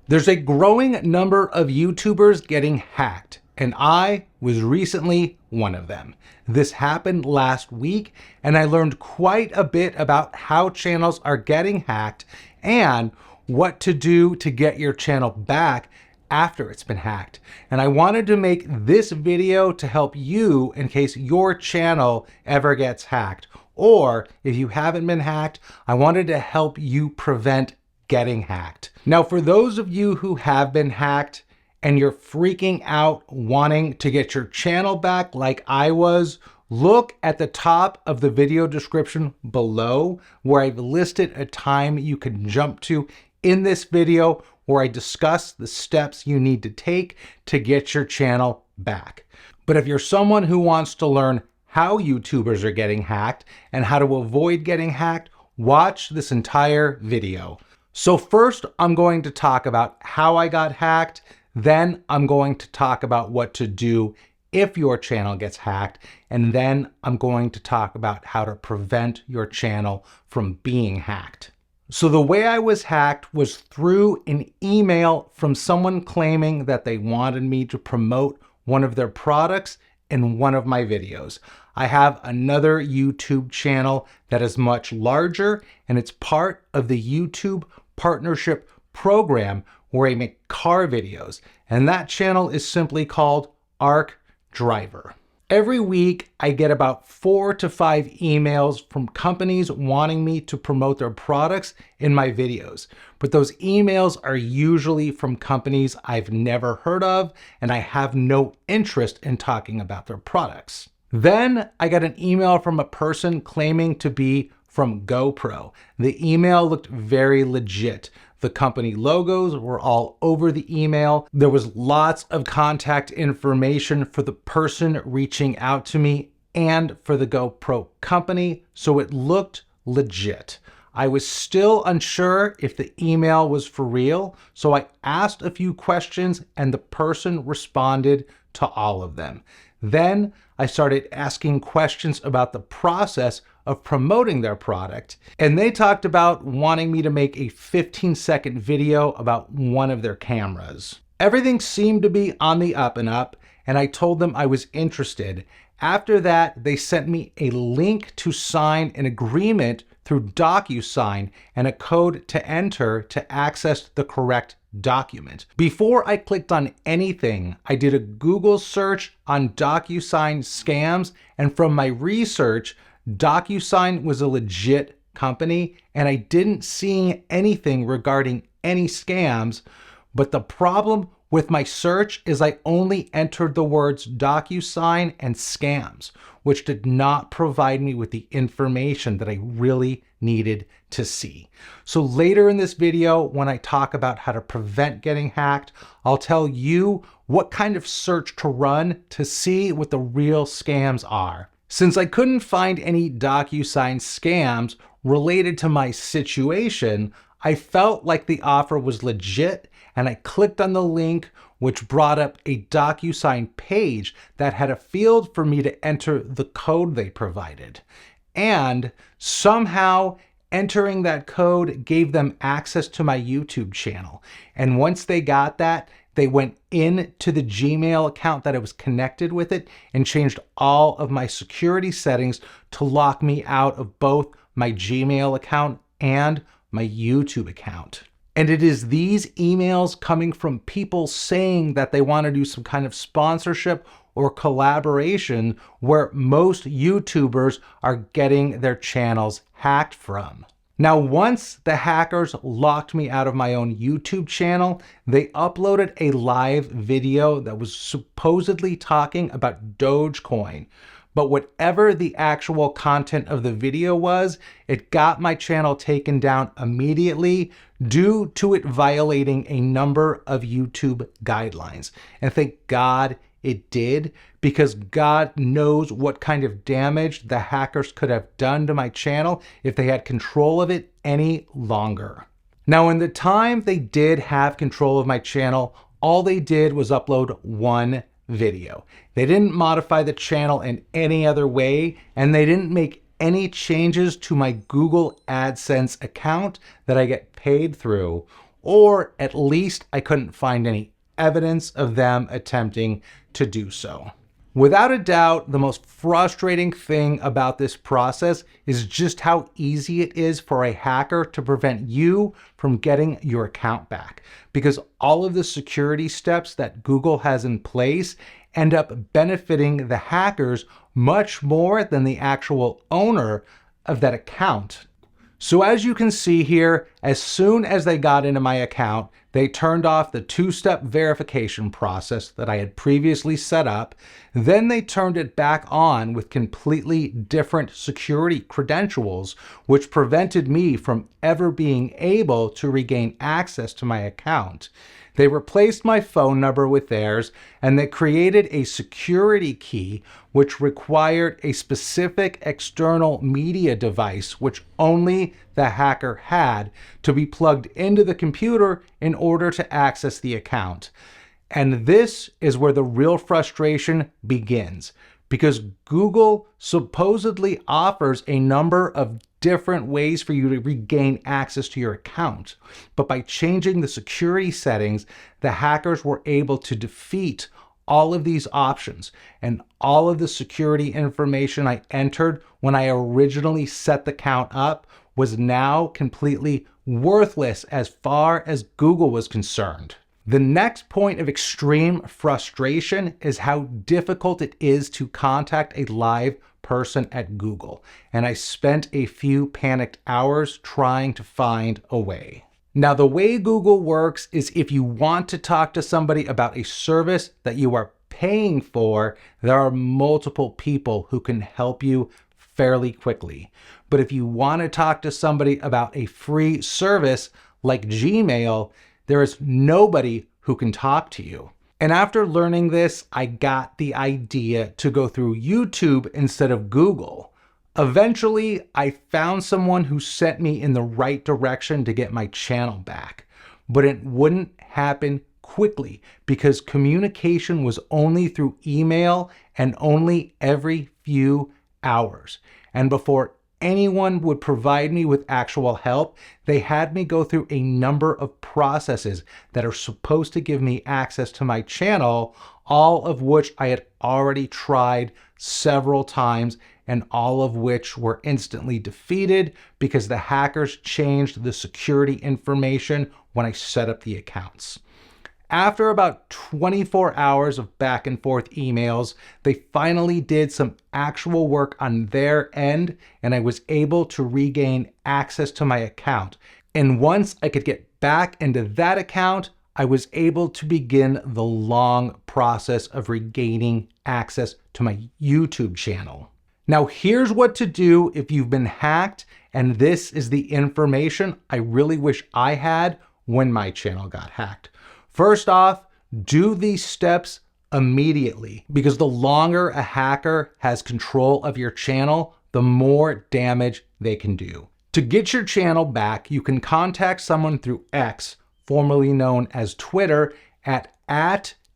There's a growing number of YouTubers getting hacked, and I was recently one of them. This happened last week, and I learned quite a bit about how channels are getting hacked and what to do to get your channel back after it's been hacked. And I wanted to make this video to help you in case your channel ever gets hacked. Or if you haven't been hacked, I wanted to help you prevent getting hacked. Now, for those of you who have been hacked and you're freaking out wanting to get your channel back like I was, look at the top of the video description below where I've listed a time you can jump to in this video where I discuss the steps you need to take to get your channel back. But if you're someone who wants to learn how YouTubers are getting hacked and how to avoid getting hacked, watch this entire video. So first, I'm going to talk about how I got hacked. Then I'm going to talk about what to do if your channel gets hacked. And then I'm going to talk about how to prevent your channel from being hacked. So the way I was hacked was through an email from someone claiming that they wanted me to promote one of their products in one of my videos. I have another YouTube channel that is much larger, and it's part of the YouTube Partnership Program where I make car videos, and that channel is simply called Arc Driver. Every week, I get about 4 to 5 emails from companies wanting me to promote their products in my videos. But those emails are usually from companies I've never heard of, and I have no interest in talking about their products. Then I got an email from a person claiming to be from GoPro. The email looked very legit. The company logos were all over the email. There was lots of contact information for the person reaching out to me and for the GoPro company, so it looked legit. I was still unsure if the email was for real, so I asked a few questions and the person responded to all of them. Then I started asking questions about the process of promoting their product, and they talked about wanting me to make a 15-second video about one of their cameras. Everything seemed to be on the up and up, and I told them I was interested. After that, they sent me a link to sign an agreement through DocuSign and a code to enter to access the correct document. Before I clicked on anything, I did a Google search on DocuSign scams, and from my research, DocuSign was a legit company, and I didn't see anything regarding any scams. But the problem with my search is I only entered the words DocuSign and scams, which did not provide me with the information that I really needed to see. So later in this video, when I talk about how to prevent getting hacked, I'll tell you what kind of search to run to see what the real scams are. Since I couldn't find any DocuSign scams related to my situation, I felt like the offer was legit, and I clicked on the link, which brought up a DocuSign page that had a field for me to enter the code they provided. And somehow entering that code gave them access to my YouTube channel. And once they got that, they went into the Gmail account that I was connected with it and changed all of my security settings to lock me out of both my Gmail account and my YouTube account. And it is these emails coming from people saying that they want to do some kind of sponsorship or collaboration where most YouTubers are getting their channels hacked from. Now, once the hackers locked me out of my own YouTube channel, they uploaded a live video that was supposedly talking about Dogecoin. But whatever the actual content of the video was, it got my channel taken down immediately due to it violating a number of YouTube guidelines. And thank God it did, because God knows what kind of damage the hackers could have done to my channel if they had control of it any longer. Now, in the time they did have control of my channel, all they did was upload one video. They didn't modify the channel in any other way, and they didn't make any changes to my Google AdSense account that I get paid through, or at least I couldn't find any evidence of them attempting to do so. Without a doubt, the most frustrating thing about this process is just how easy it is for a hacker to prevent you from getting your account back, because all of the security steps that Google has in place end up benefiting the hackers much more than the actual owner of that account. So as you can see here, as soon as they got into my account, they turned off the two-step verification process that I had previously set up. Then they turned it back on with completely different security credentials, which prevented me from ever being able to regain access to my account. They replaced my phone number with theirs, and they created a security key which required a specific external media device, which only the hacker had, to be plugged into the computer in order to access the account. And this is where the real frustration begins, because Google supposedly offers a number of different ways for you to regain access to your account. But by changing the security settings, the hackers were able to defeat all of these options, and all of the security information I entered when I originally set the account up was now completely worthless as far as Google was concerned. The next point of extreme frustration is how difficult it is to contact a live person at Google, and I spent a few panicked hours trying to find a way. Now, the way Google works is if you want to talk to somebody about a service that you are paying for, there are multiple people who can help you fairly quickly. But if you want to talk to somebody about a free service like Gmail, there is nobody who can talk to you. And after learning this, I got the idea to go through YouTube instead of Google. Eventually, I found someone who sent me in the right direction to get my channel back, but it wouldn't happen quickly because communication was only through email and only every few hours. And before anyone would provide me with actual help, they had me go through a number of processes that are supposed to give me access to my channel, all of which I had already tried several times, and all of which were instantly defeated because the hackers changed the security information when I set up the accounts. After about 24 hours of back and forth emails, they finally did some actual work on their end, and I was able to regain access to my account. And once I could get back into that account, I was able to begin the long process of regaining access to my YouTube channel. Now, here's what to do if you've been hacked, and this is the information I really wish I had when my channel got hacked. First off, do these steps immediately, because the longer a hacker has control of your channel, the more damage they can do. To get your channel back, you can contact someone through X, formerly known as Twitter, at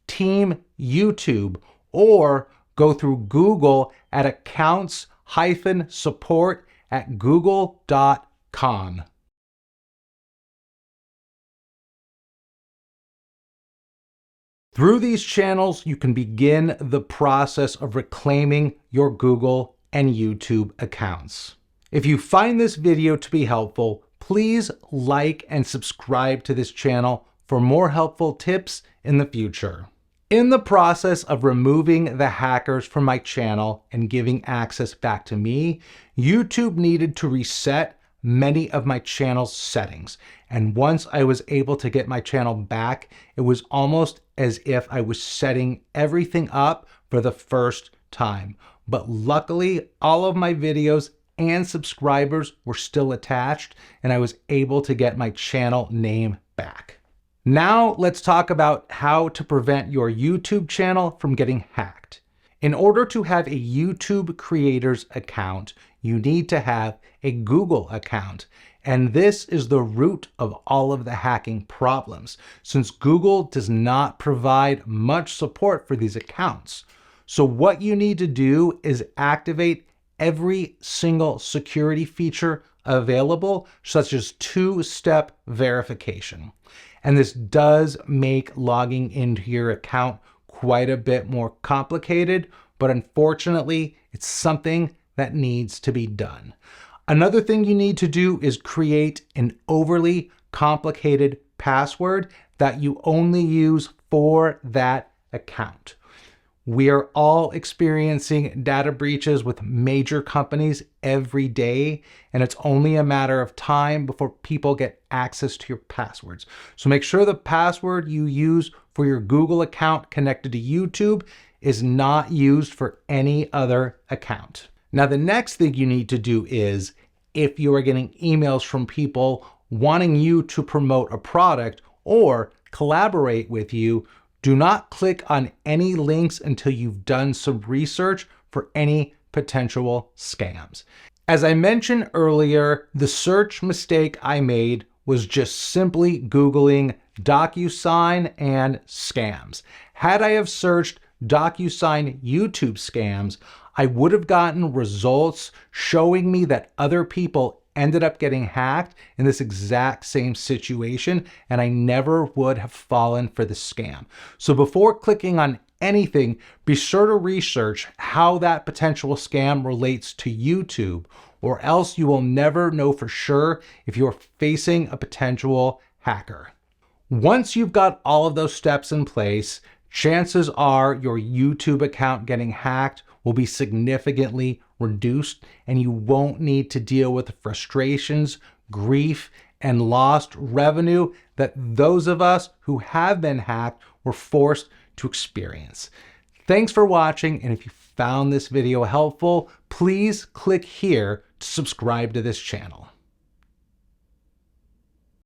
Team YouTube, or go through Google at accounts-support@google.com. Through these channels, you can begin the process of reclaiming your Google and YouTube accounts. If you find this video to be helpful, please like and subscribe to this channel for more helpful tips in the future. In the process of removing the hackers from my channel and giving access back to me, YouTube needed to reset many of my channel's settings. And once I was able to get my channel back, it was almost as if I was setting everything up for the first time. But luckily, all of my videos and subscribers were still attached, and I was able to get my channel name back. Now let's talk about how to prevent your YouTube channel from getting hacked. In order to have a YouTube creator's account, you need to have a Google account. And this is the root of all of the hacking problems, since Google does not provide much support for these accounts. So what you need to do is activate every single security feature available, such as two-step verification. And this does make logging into your account quite a bit more complicated, but unfortunately, it's something that needs to be done. Another thing you need to do is create an overly complicated password that you only use for that account. We are all experiencing data breaches with major companies every day, and it's only a matter of time before people get access to your passwords. So make sure the password you use for your Google account connected to YouTube is not used for any other account. Now, the next thing you need to do is, if you are getting emails from people wanting you to promote a product or collaborate with you, do not click on any links until you've done some research for any potential scams. As I mentioned earlier, the search mistake I made was just simply Googling DocuSign and scams. Had I have searched DocuSign YouTube scams, I would have gotten results showing me that other people ended up getting hacked in this exact same situation, and I never would have fallen for the scam. So before clicking on anything, be sure to research how that potential scam relates to YouTube, or else you will never know for sure if you're facing a potential hacker. Once you've got all of those steps in place, chances are your YouTube account getting hacked will be significantly reduced, and you won't need to deal with the frustrations, grief, and lost revenue that those of us who have been hacked were forced to experience. Thanks for watching, and if you found this video helpful, please click here to subscribe to this channel.